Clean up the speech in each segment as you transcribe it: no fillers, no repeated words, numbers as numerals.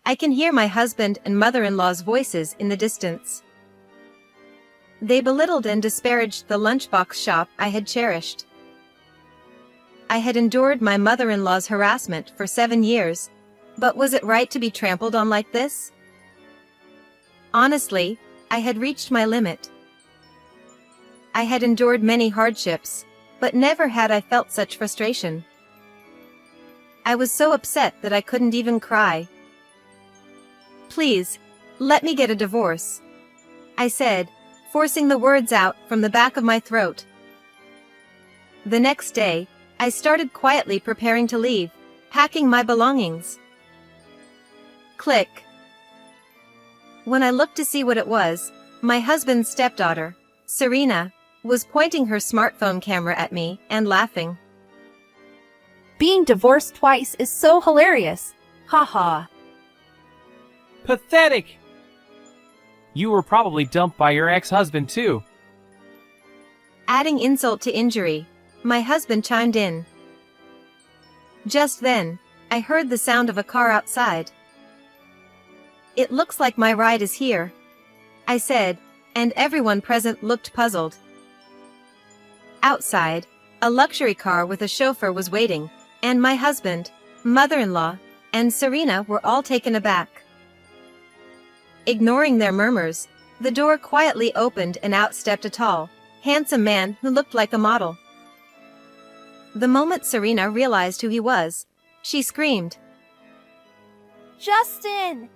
I can hear my husband and mother-in-law's voices in the distance. They belittled and disparaged the lunchbox shop I had cherished. I had endured my mother-in-law's harassment for 7 years, but was it right to be trampled on like this? Honestly, I had reached my limit. I had endured many hardships, but never had I felt such frustration. I was so upset that I couldn't even cry. "Please, let me get a divorce," I said, forcing the words out from the back of my throat. The next day, I started quietly preparing to leave, packing my belongings. Click. When I looked to see what it was, my husband's stepdaughter, Serena, was pointing her smartphone camera at me and laughing. Being divorced twice is so hilarious. Ha ha. Pathetic! You were probably dumped by your ex-husband too. Adding insult to injury, my husband chimed in. Just then, I heard the sound of a car outside. "It looks like my ride is here," I said, and everyone present looked puzzled. Outside, a luxury car with a chauffeur was waiting, and my husband, mother-in-law, and Serena were all taken aback. Ignoring their murmurs, the door quietly opened and out stepped a tall, handsome man who looked like a model. The moment Serena realized who he was, she screamed. Justin!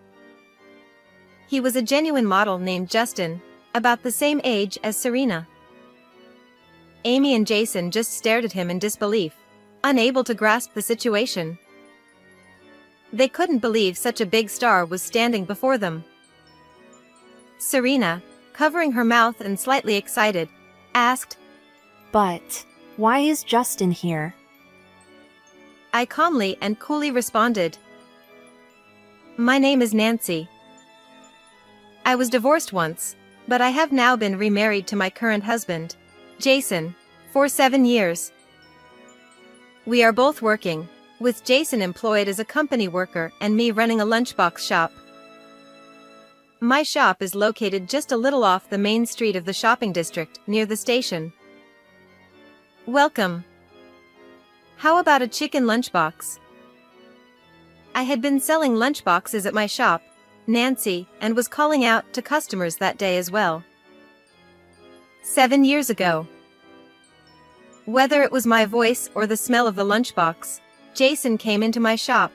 He was a genuine model named Justin, about the same age as Serena. Amy and Jason just stared at him in disbelief, unable to grasp the situation. They couldn't believe such a big star was standing before them. Serena, covering her mouth and slightly excited, asked, But why is Justin here? I calmly and coolly responded, "My name is Nancy. I was divorced once, but I have now been remarried to my current husband, Jason, for 7 years. We are both working, with Jason employed as a company worker and me running a lunchbox shop. My shop is located just a little off the main street of the shopping district near the station. Welcome. How about a chicken lunchbox?" I had been selling lunchboxes at my shop, Nancy, and was calling out to customers that day as well. 7 years ago. Whether it was my voice or the smell of the lunchbox, Jason came into my shop.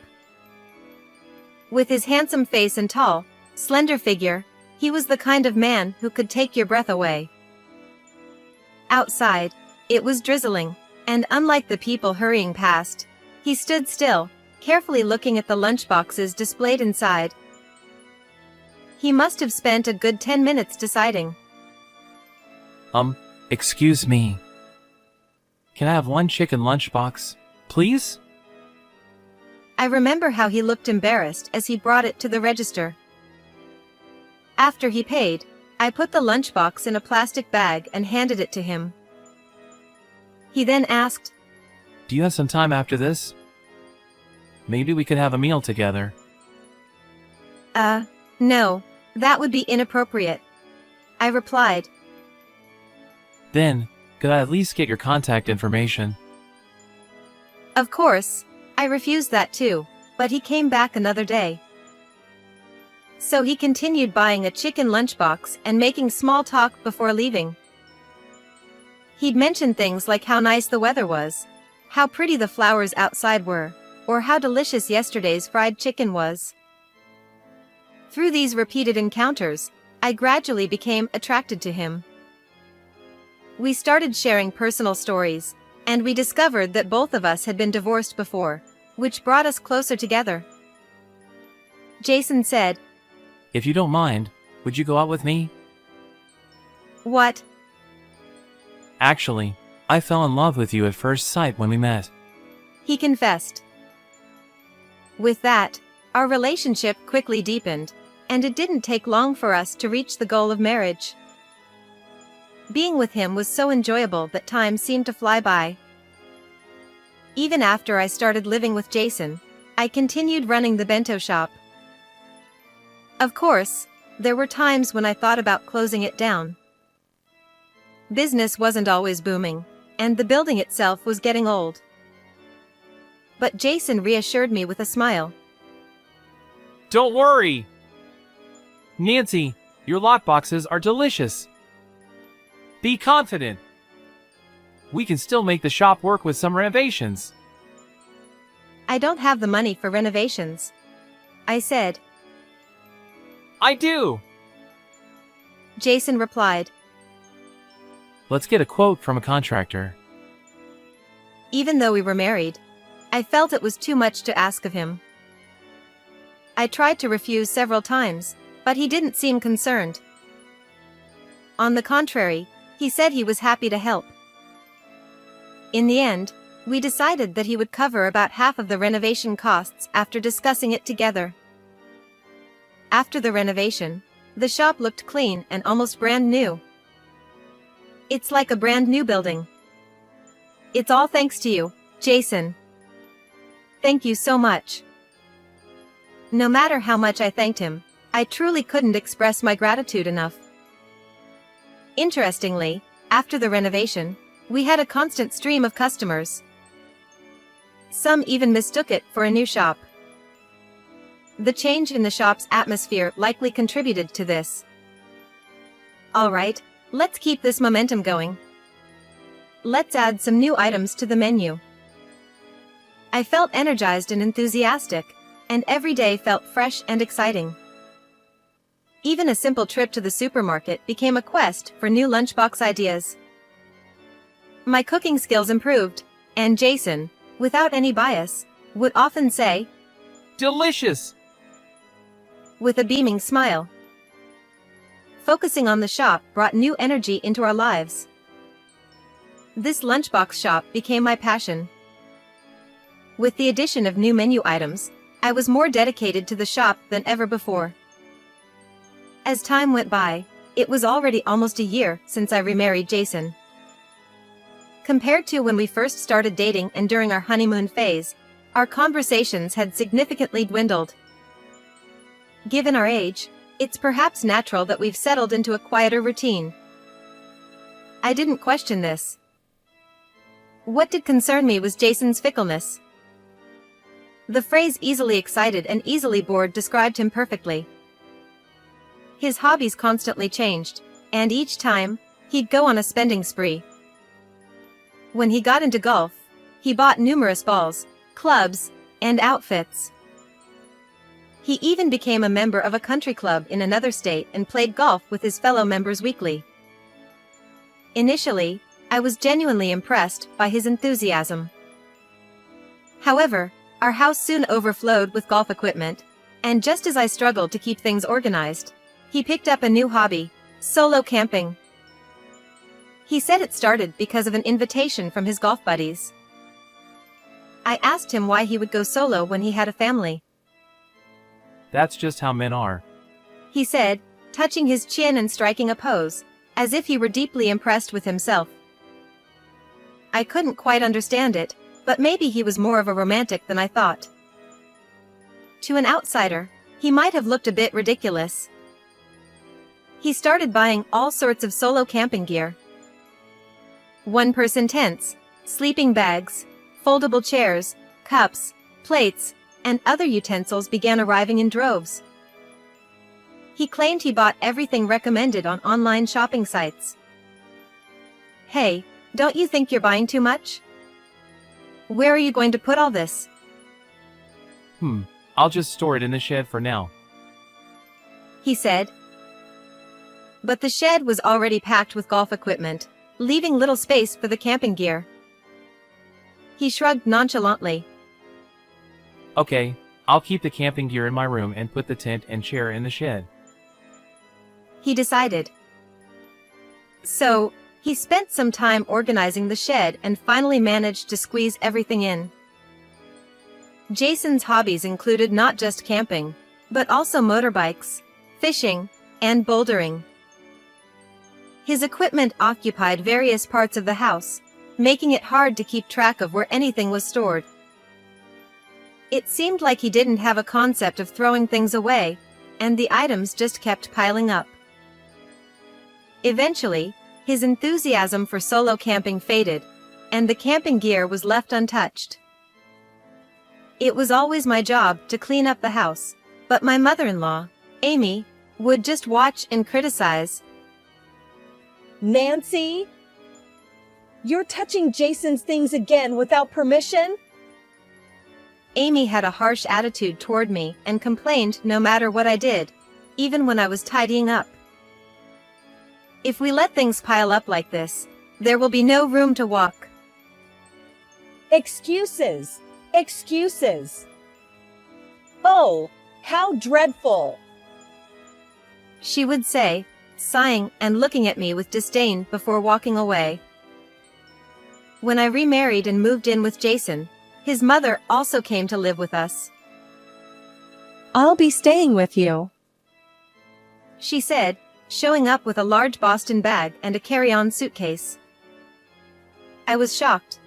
With his handsome face and tall, slender figure, he was the kind of man who could take your breath away. Outside, it was drizzling, and unlike the people hurrying past, he stood still, carefully looking at the lunchboxes displayed inside. He must have spent a good 10 minutes deciding. Excuse me. Can I have one chicken lunchbox, please? I remember how he looked embarrassed as he brought it to the register. After he paid, I put the lunchbox in a plastic bag and handed it to him. He then asked, Do you have some time after this? Maybe we could have a meal together. No, that would be inappropriate, I replied. Then, could I at least get your contact information? Of course, I refused that too, but he came back another day. So he continued buying a chicken lunchbox and making small talk before leaving. He'd mention things like how nice the weather was, how pretty the flowers outside were, or how delicious yesterday's fried chicken was. Through these repeated encounters, I gradually became attracted to him. We started sharing personal stories, and we discovered that both of us had been divorced before, which brought us closer together. Jason said, If you don't mind, would you go out with me? What? Actually, I fell in love with you at first sight when we met. He confessed. With that, our relationship quickly deepened, and it didn't take long for us to reach the goal of marriage. Being with him was so enjoyable that time seemed to fly by. Even after I started living with Jason, I continued running the bento shop. Of course, there were times when I thought about closing it down. Business wasn't always booming, and the building itself was getting old. But Jason reassured me with a smile. Don't worry! Nancy, your lockboxes are delicious. Be confident. We can still make the shop work with some renovations. I don't have the money for renovations, I said. I do! Jason replied. Let's get a quote from a contractor. Even though we were married, I felt it was too much to ask of him. I tried to refuse several times, but he didn't seem concerned. On the contrary, he said he was happy to help. In the end, we decided that he would cover about half of the renovation costs after discussing it together. After the renovation, the shop looked clean and almost brand new. It's like a brand new building. It's all thanks to you, Jason. Thank you so much. No matter how much I thanked him, I truly couldn't express my gratitude enough. Interestingly, after the renovation, we had a constant stream of customers. Some even mistook it for a new shop. The change in the shop's atmosphere likely contributed to this. Alright, let's keep this momentum going. Let's add some new items to the menu. I felt energized and enthusiastic, and every day felt fresh and exciting. Even a simple trip to the supermarket became a quest for new lunchbox ideas. My cooking skills improved, and Jason, without any bias, would often say, Delicious! With a beaming smile. Focusing on the shop brought new energy into our lives. This lunchbox shop became my passion. With the addition of new menu items, I was more dedicated to the shop than ever before. As time went by, it was already almost a year since I remarried Jason. Compared to when we first started dating and during our honeymoon phase, our conversations had significantly dwindled. Given our age, it's perhaps natural that we've settled into a quieter routine. I didn't question this. What did concern me was Jason's fickleness. The phrase easily excited and easily bored described him perfectly. His hobbies constantly changed, and each time, he'd go on a spending spree. When he got into golf, he bought numerous balls, clubs, and outfits. He even became a member of a country club in another state and played golf with his fellow members weekly. Initially, I was genuinely impressed by his enthusiasm. However, our house soon overflowed with golf equipment, and just as I struggled to keep things organized, he picked up a new hobby, solo camping. He said it started because of an invitation from his golf buddies. I asked him why he would go solo when he had a family. That's just how men are. He said, touching his chin and striking a pose, as if he were deeply impressed with himself. I couldn't quite understand it, but maybe he was more of a romantic than I thought. To an outsider, he might have looked a bit ridiculous. He started buying all sorts of solo camping gear. One-person tents, sleeping bags, foldable chairs, cups, plates, and other utensils began arriving in droves. He claimed he bought everything recommended on online shopping sites. Hey, don't you think you're buying too much? Where are you going to put all this? I'll just store it in the shed for now. He said. But the shed was already packed with golf equipment, leaving little space for the camping gear. He shrugged nonchalantly. Okay, I'll keep the camping gear in my room and put the tent and chair in the shed. He decided. So, he spent some time organizing the shed and finally managed to squeeze everything in. Jason's hobbies included not just camping, but also motorbikes, fishing, and bouldering. His equipment occupied various parts of the house, making it hard to keep track of where anything was stored. It seemed like he didn't have a concept of throwing things away, and the items just kept piling up. Eventually, his enthusiasm for solo camping faded, and the camping gear was left untouched. It was always my job to clean up the house, but my mother-in-law, Amy, would just watch and criticize. Nancy? You're touching Jason's things again without permission? Amy had a harsh attitude toward me and complained no matter what I did, even when I was tidying up. If we let things pile up like this, there will be no room to walk. Excuses. Excuses. Oh, how dreadful. She would say, sighing and looking at me with disdain before walking away. When I remarried and moved in with Jason, his mother also came to live with us. I'll be staying with you, she said, showing up with a large Boston bag and a carry-on suitcase. I was shocked.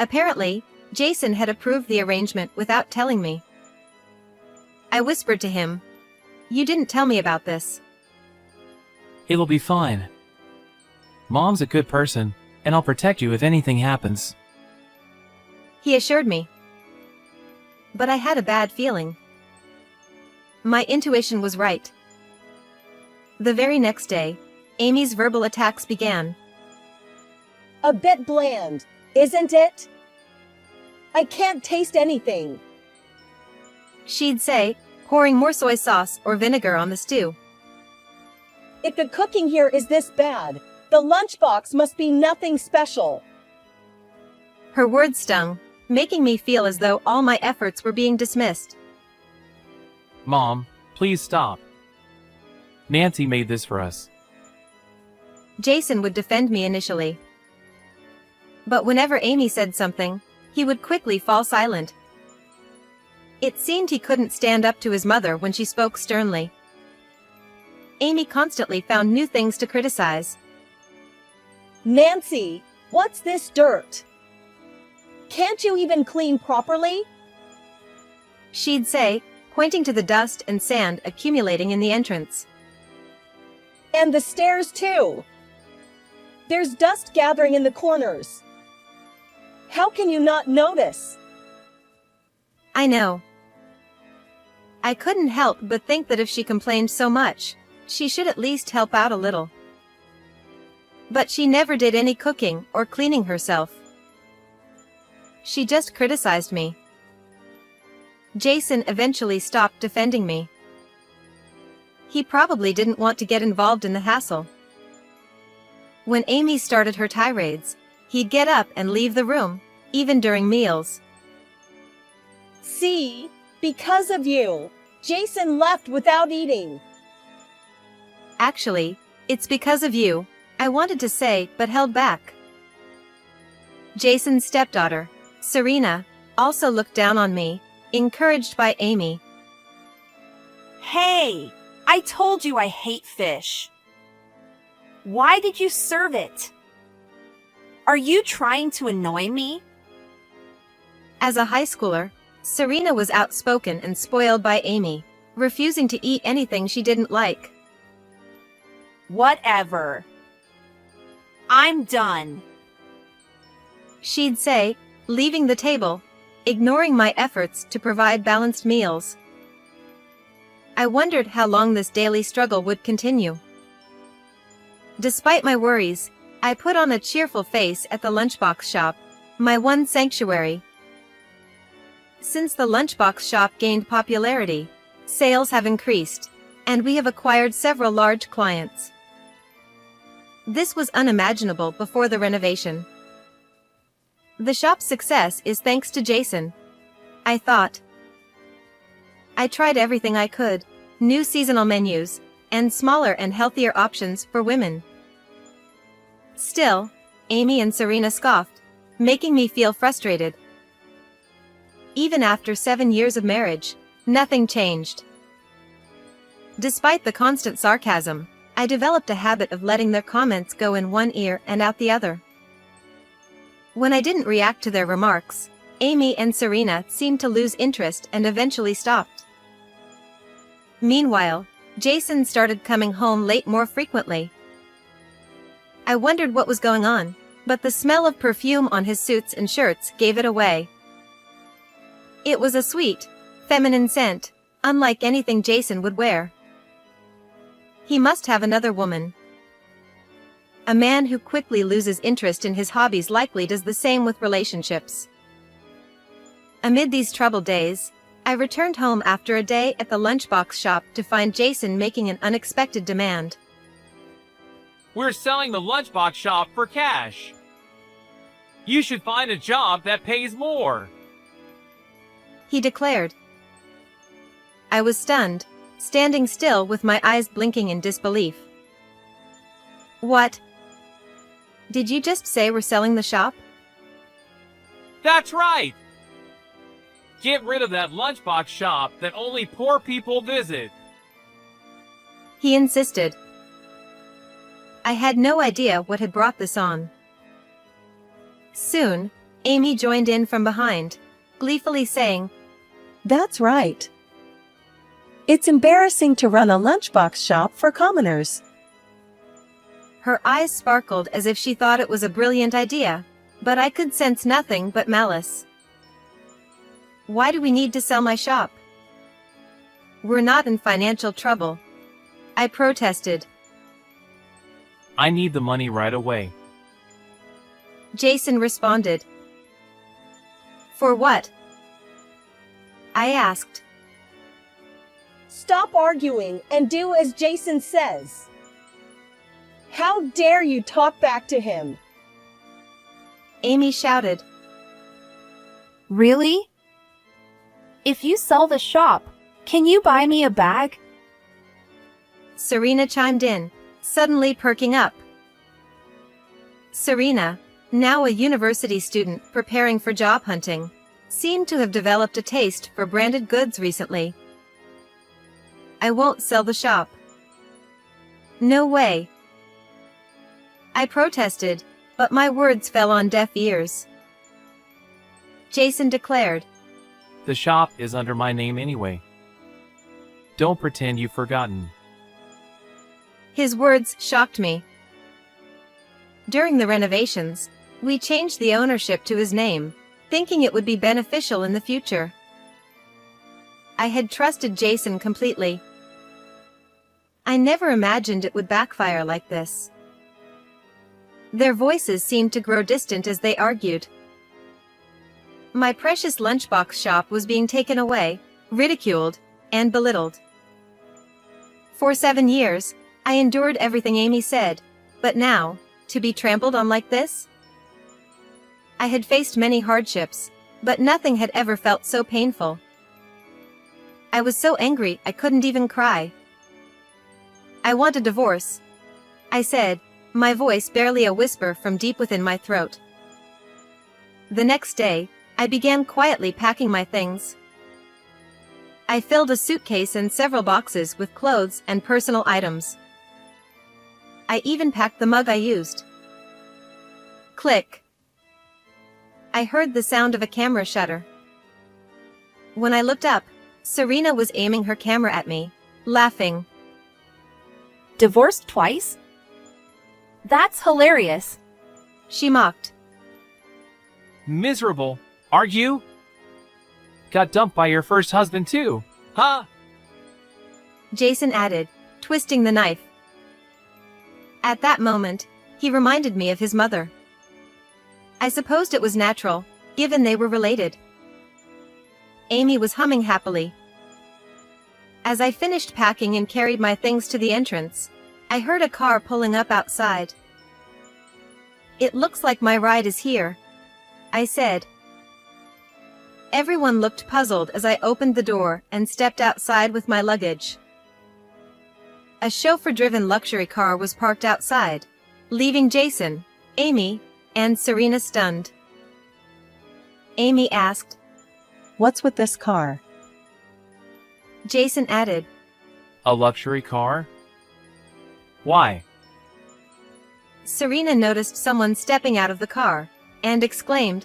Apparently, Jason had approved the arrangement without telling me. I whispered to him, "You didn't tell me about this." It'll be fine. Mom's a good person, and I'll protect you if anything happens. He assured me. But I had a bad feeling. My intuition was right. The very next day, Amy's verbal attacks began. A bit bland, isn't it? I can't taste anything, she'd say, pouring more soy sauce or vinegar on the stew. If the cooking here is this bad, the lunchbox must be nothing special. Her words stung, making me feel as though all my efforts were being dismissed. Mom, please stop. Nancy made this for us. Jason would defend me initially. But whenever Amy said something, he would quickly fall silent. It seemed he couldn't stand up to his mother when she spoke sternly. Amy constantly found new things to criticize. Nancy, what's this dirt? Can't you even clean properly? She'd say, pointing to the dust and sand accumulating in the entrance. And the stairs too. There's dust gathering in the corners. How can you not notice? I know. I couldn't help but think that if she complained so much, she should at least help out a little. But she never did any cooking or cleaning herself. She just criticized me. Jason eventually stopped defending me. He probably didn't want to get involved in the hassle. When Amy started her tirades, he'd get up and leave the room, even during meals. See, because of you, Jason left without eating. Actually, it's because of you, I wanted to say but held back. Jason's stepdaughter, Serena, also looked down on me, encouraged by Amy. Hey, I told you I hate fish. Why did you serve it? Are you trying to annoy me? As a high schooler, Serena was outspoken and spoiled by Amy, refusing to eat anything she didn't like. Whatever. I'm done, she'd say, leaving the table, ignoring my efforts to provide balanced meals. I wondered how long this daily struggle would continue. Despite my worries, I put on a cheerful face at the lunchbox shop, my one sanctuary. Since the lunchbox shop gained popularity, sales have increased, and we have acquired several large clients. This was unimaginable before the renovation. The shop's success is thanks to Jason, I thought. I tried everything I could, new seasonal menus, and smaller and healthier options for women. Still, Amy and Serena scoffed, making me feel frustrated. Even after 7 years of marriage, nothing changed. Despite the constant sarcasm, I developed a habit of letting their comments go in one ear and out the other. When I didn't react to their remarks, Amy and Serena seemed to lose interest and eventually stopped. Meanwhile, Jason started coming home late more frequently. I wondered what was going on, but the smell of perfume on his suits and shirts gave it away. It was a sweet, feminine scent, unlike anything Jason would wear. He must have another woman. A man who quickly loses interest in his hobbies likely does the same with relationships. Amid these troubled days, I returned home after a day at the lunchbox shop to find Jason making an unexpected demand. We're selling the lunchbox shop for cash. You should find a job that pays more, he declared. I was stunned, standing still with my eyes blinking in disbelief. What? Did you just say we're selling the shop? That's right! Get rid of that lunchbox shop that only poor people visit. He insisted. I had no idea what had brought this on. Soon, Amy joined in from behind, gleefully saying, That's right. It's embarrassing to run a lunchbox shop for commoners. Her eyes sparkled as if she thought it was a brilliant idea, but I could sense nothing but malice. Why do we need to sell my shop? We're not in financial trouble, I protested. I need the money right away, Jason responded. For what? I asked. Stop arguing and do as Jason says. How dare you talk back to him? Amy shouted. Really? If you sell the shop, can you buy me a bag? Serena chimed in, suddenly perking up. Serena, now a university student preparing for job hunting, seemed to have developed a taste for branded goods recently. I won't sell the shop. No way. I protested, but my words fell on deaf ears. Jason declared. The shop is under my name anyway. Don't pretend you've forgotten. His words shocked me. During the renovations, we changed the ownership to his name, thinking it would be beneficial in the future. I had trusted Jason completely. I never imagined it would backfire like this. Their voices seemed to grow distant as they argued. My precious lunchbox shop was being taken away, ridiculed, and belittled. For 7 years, I endured everything Amy said, but now, to be trampled on like this? I had faced many hardships, but nothing had ever felt so painful. I was so angry I couldn't even cry. I want a divorce, I said, my voice barely a whisper from deep within my throat. The next day, I began quietly packing my things. I filled a suitcase and several boxes with clothes and personal items. I even packed the mug I used. Click. I heard the sound of a camera shutter. When I looked up, Serena was aiming her camera at me, laughing. Divorced twice? That's hilarious. She mocked. Miserable, are you? Got dumped by your first husband too, huh? Jason added, twisting the knife. At that moment, he reminded me of his mother. I supposed it was natural, given they were related. Amy was humming happily. As I finished packing and carried my things to the entrance, I heard a car pulling up outside. It looks like my ride is here, I said. Everyone looked puzzled as I opened the door and stepped outside with my luggage. A chauffeur-driven luxury car was parked outside, leaving Jason, Amy, and Serena stunned. Amy asked, What's with this car? Jason added, A luxury car? Why? Serena noticed someone stepping out of the car, and exclaimed,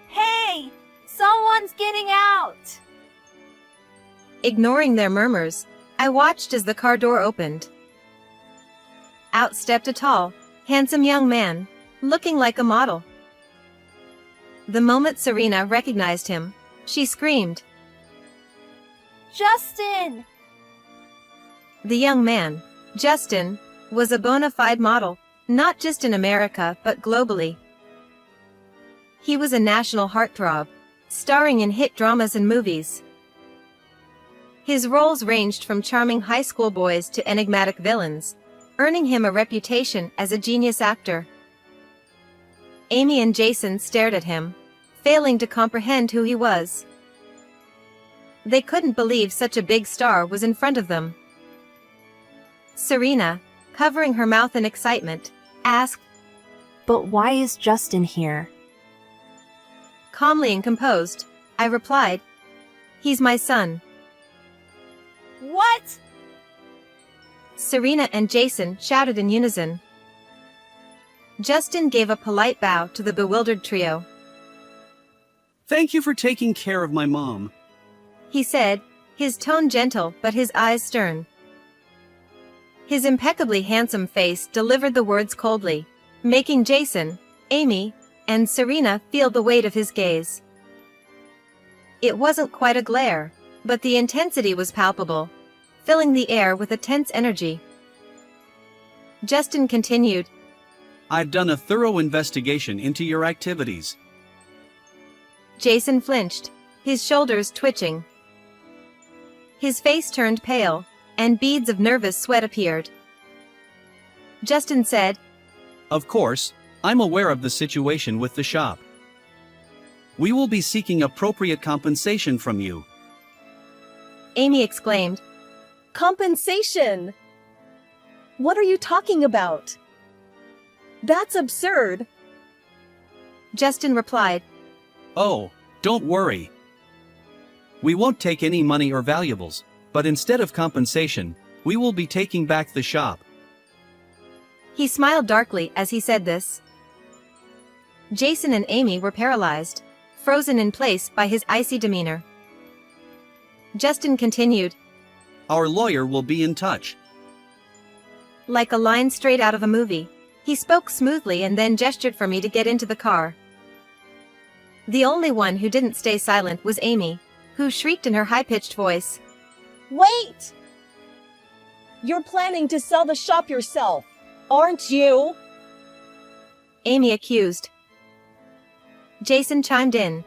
Hey! Someone's getting out! Ignoring their murmurs, I watched as the car door opened. Out stepped a tall, handsome young man, looking like a model. The moment Serena recognized him, she screamed. Justin! The young man, Justin, was a bona fide model, not just in America but globally. He was a national heartthrob, starring in hit dramas and movies. His roles ranged from charming high school boys to enigmatic villains, earning him a reputation as a genius actor. Amy and Jason stared at him, failing to comprehend who he was. They couldn't believe such a big star was in front of them. Serena, covering her mouth in excitement, asked, But why is Justin here? Calmly and composed, I replied, He's my son. What? Serena and Jason shouted in unison. Justin gave a polite bow to the bewildered trio. Thank you for taking care of my mom. He said, his tone gentle but his eyes stern. His impeccably handsome face delivered the words coldly, making Jason, Amy, and Serena feel the weight of his gaze. It wasn't quite a glare, but the intensity was palpable, filling the air with a tense energy. Justin continued, I've done a thorough investigation into your activities. Jason flinched, his shoulders twitching. His face turned pale, and beads of nervous sweat appeared. Justin said, Of course, I'm aware of the situation with the shop. We will be seeking appropriate compensation from you. Amy exclaimed, Compensation! What are you talking about? That's absurd. Justin replied, Oh, don't worry. We won't take any money or valuables, but instead of compensation, we will be taking back the shop. He smiled darkly as he said this. Jason and Amy were paralyzed, frozen in place by his icy demeanor. Justin continued, Our lawyer will be in touch. Like a line straight out of a movie, he spoke smoothly and then gestured for me to get into the car. The only one who didn't stay silent was Amy, who shrieked in her high-pitched voice. Wait! You're planning to sell the shop yourself, aren't you? Amy accused. Jason chimed in.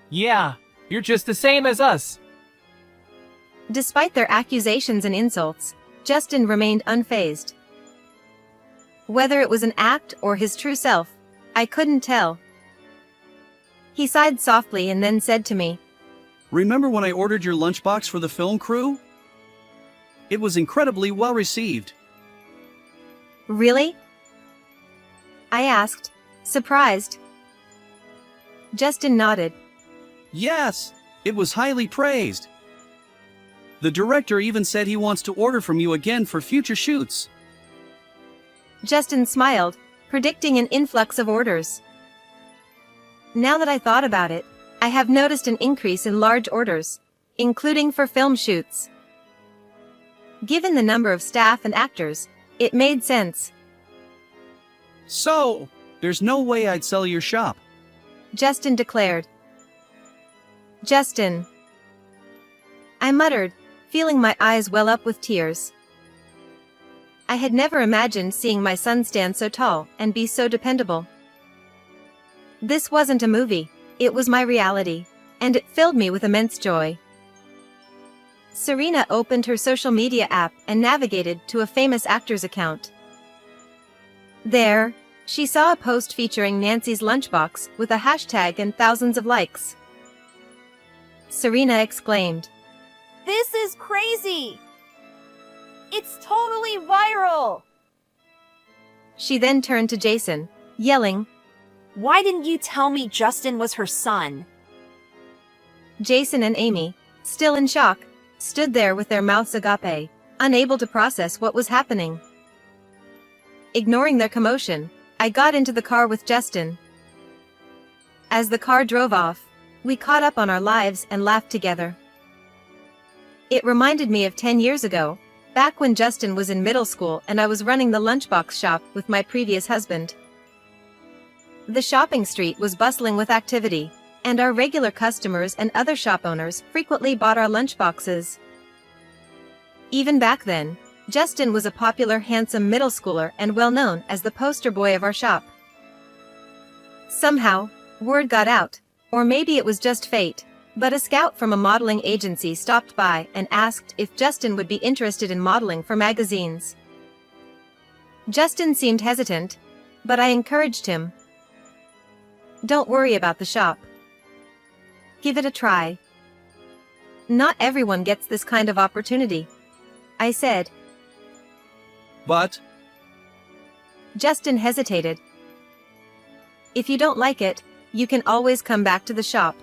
Yeah, you're just the same as us. Despite their accusations and insults, Justin remained unfazed. Whether it was an act or his true self, I couldn't tell. He sighed softly and then said to me, Remember when I ordered your lunchbox for the film crew? It was incredibly well received. Really? I asked, surprised. Justin nodded. Yes, it was highly praised. The director even said he wants to order from you again for future shoots. Justin smiled, predicting an influx of orders. Now that I thought about it, I have noticed an increase in large orders, including for film shoots. Given the number of staff and actors, it made sense. So, there's no way I'd sell your shop. Justin declared. Justin. I muttered, feeling my eyes well up with tears. I had never imagined seeing my son stand so tall and be so dependable. This wasn't a movie, it was my reality, and it filled me with immense joy. Serena opened her social media app and navigated to a famous actor's account. There, she saw a post featuring Nancy's lunchbox with a hashtag and thousands of likes. Serena exclaimed, This is crazy! It's totally viral! She then turned to Jason, yelling, Why didn't you tell me Justin was her son? Jason and Amy, still in shock, stood there with their mouths agape, unable to process what was happening. Ignoring their commotion, I got into the car with Justin. As the car drove off, we caught up on our lives and laughed together. It reminded me of 10 years ago, back when Justin was in middle school and I was running the lunchbox shop with my previous husband. The shopping street was bustling with activity, and our regular customers and other shop owners frequently bought our lunchboxes. Even back then, Justin was a popular, handsome middle schooler and well known as the poster boy of our shop. Somehow, word got out, or maybe it was just fate, but a scout from a modeling agency stopped by and asked if Justin would be interested in modeling for magazines. Justin seemed hesitant, but I encouraged him. Don't worry about the shop. Give it a try. Not everyone gets this kind of opportunity, I said. But, Justin hesitated. If you don't like it, you can always come back to the shop,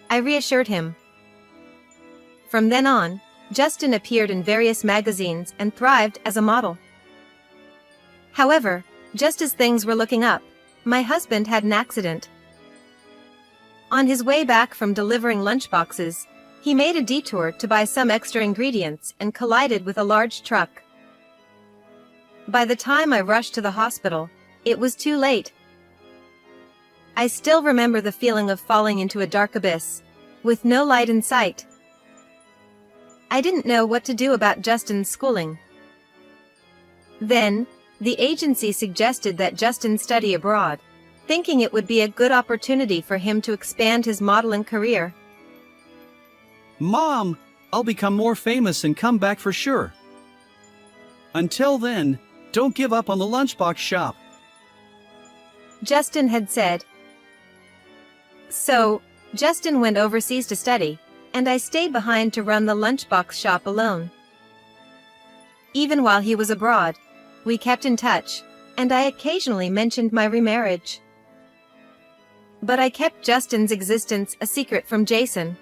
I reassured him. From then on, Justin appeared in various magazines and thrived as a model. However, just as things were looking up, my husband had an accident. On his way back from delivering lunchboxes, he made a detour to buy some extra ingredients and collided with a large truck. By the time I rushed to the hospital, it was too late. I still remember the feeling of falling into a dark abyss, with no light in sight. I didn't know what to do about Justin's schooling. Then, the agency suggested that Justin study abroad, thinking it would be a good opportunity for him to expand his modeling career. Mom, I'll become more famous and come back for sure. Until then, don't give up on the lunchbox shop, Justin had said. So, Justin went overseas to study, and I stayed behind to run the lunchbox shop alone. Even while he was abroad, we kept in touch, and I occasionally mentioned my remarriage. But I kept Justin's existence a secret from Jason.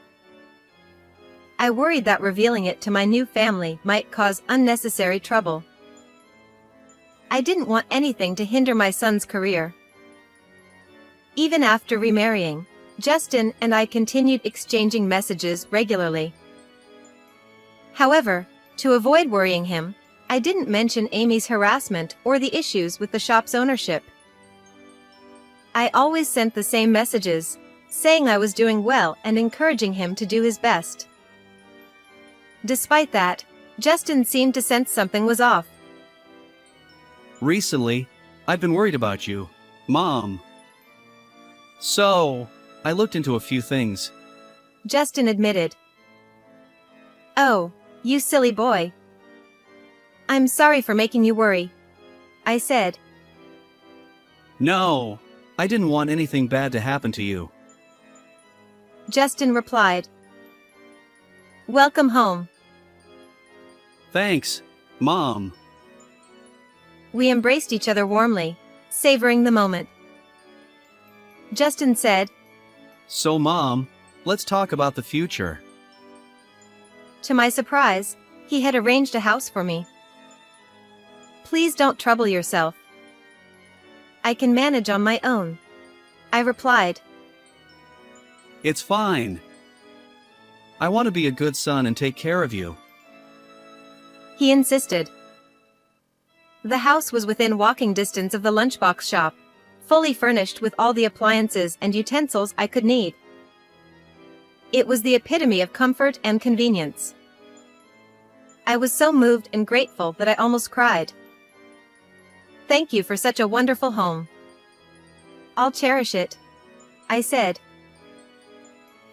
I worried that revealing it to my new family might cause unnecessary trouble. I didn't want anything to hinder my son's career. Even after remarrying, Justin and I continued exchanging messages regularly. However, to avoid worrying him, I didn't mention Amy's harassment or the issues with the shop's ownership. I always sent the same messages, saying I was doing well and encouraging him to do his best. Despite that, Justin seemed to sense something was off. Recently, I've been worried about you, Mom. So, I looked into a few things. Justin admitted. Oh, you silly boy. I'm sorry for making you worry, I said. No, I didn't want anything bad to happen to you. Justin replied. Welcome home. Thanks, Mom. We embraced each other warmly, savoring the moment. Justin said, So Mom, let's talk about the future. To my surprise, he had arranged a house for me. Please don't trouble yourself. I can manage on my own, I replied. It's fine. I want to be a good son and take care of you. He insisted. The house was within walking distance of the lunchbox shop, fully furnished with all the appliances and utensils I could need. It was the epitome of comfort and convenience. I was so moved and grateful that I almost cried. Thank you for such a wonderful home. I'll cherish it, I said.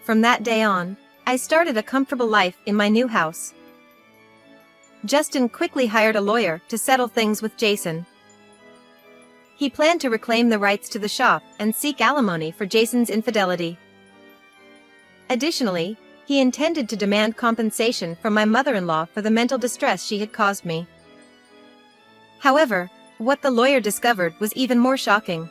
From that day on, I started a comfortable life in my new house. Justin quickly hired a lawyer to settle things with Jason. He planned to reclaim the rights to the shop and seek alimony for Jason's infidelity. Additionally, he intended to demand compensation from my mother-in-law for the mental distress she had caused me. However, what the lawyer discovered was even more shocking.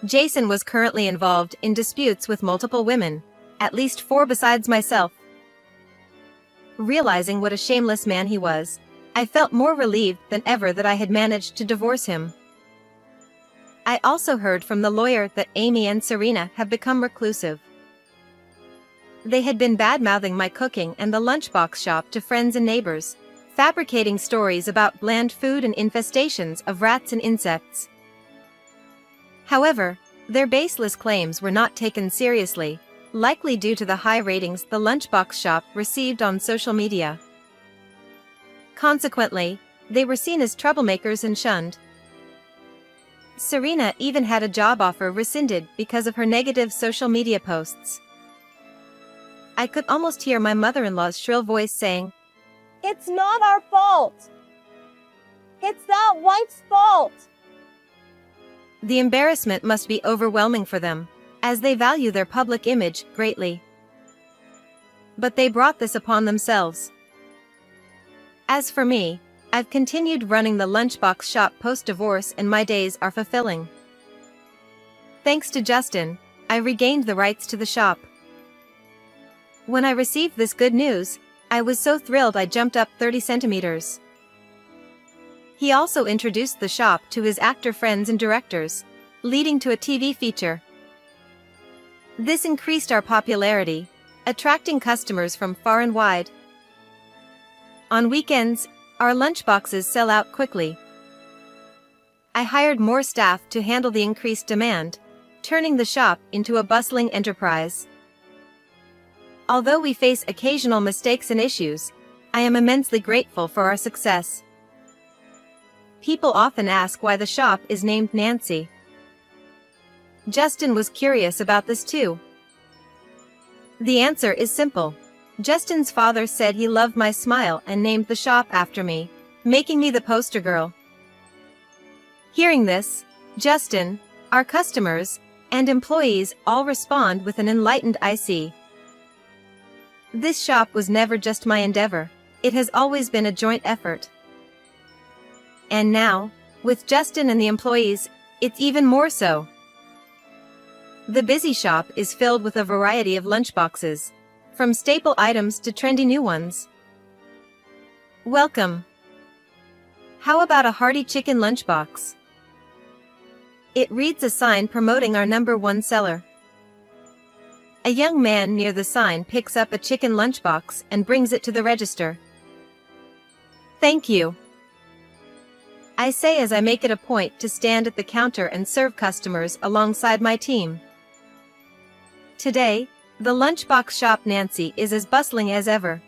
Jason was currently involved in disputes with multiple women, at least 4 besides myself. Realizing what a shameless man he was, I felt more relieved than ever that I had managed to divorce him. I also heard from the lawyer that Amy and Serena have become reclusive. They had been bad-mouthing my cooking and the lunchbox shop to friends and neighbors, fabricating stories about bland food and infestations of rats and insects. However, their baseless claims were not taken seriously, likely due to the high ratings the lunchbox shop received on social media. Consequently, they were seen as troublemakers and shunned. Serena even had a job offer rescinded because of her negative social media posts. I could almost hear my mother-in-law's shrill voice saying, It's not our fault. It's that wife's fault. The embarrassment must be overwhelming for them, as they value their public image greatly. But they brought this upon themselves. As for me, I've continued running the lunchbox shop post-divorce and my days are fulfilling. Thanks to Justin, I regained the rights to the shop. When I received this good news, I was so thrilled I jumped up 30 centimeters. He also introduced the shop to his actor friends and directors, leading to a TV feature. This increased our popularity, attracting customers from far and wide. On weekends, our lunchboxes sell out quickly. I hired more staff to handle the increased demand, turning the shop into a bustling enterprise. Although we face occasional mistakes and issues, I am immensely grateful for our success. People often ask why the shop is named Nancy. Justin was curious about this too. The answer is simple. Justin's father said he loved my smile and named the shop after me, making me the poster girl. Hearing this, Justin, our customers, and employees all respond with an enlightened I see. This shop was never just my endeavor, it has always been a joint effort. And now, with Justin and the employees, it's even more so. The busy shop is filled with a variety of lunchboxes, from staple items to trendy new ones. Welcome. How about a hearty chicken lunchbox? It reads a sign promoting our #1 seller. A young man near the sign picks up a chicken lunchbox and brings it to the register. Thank you, I say as I make it a point to stand at the counter and serve customers alongside my team. Today, the lunchbox shop Nancy is as bustling as ever.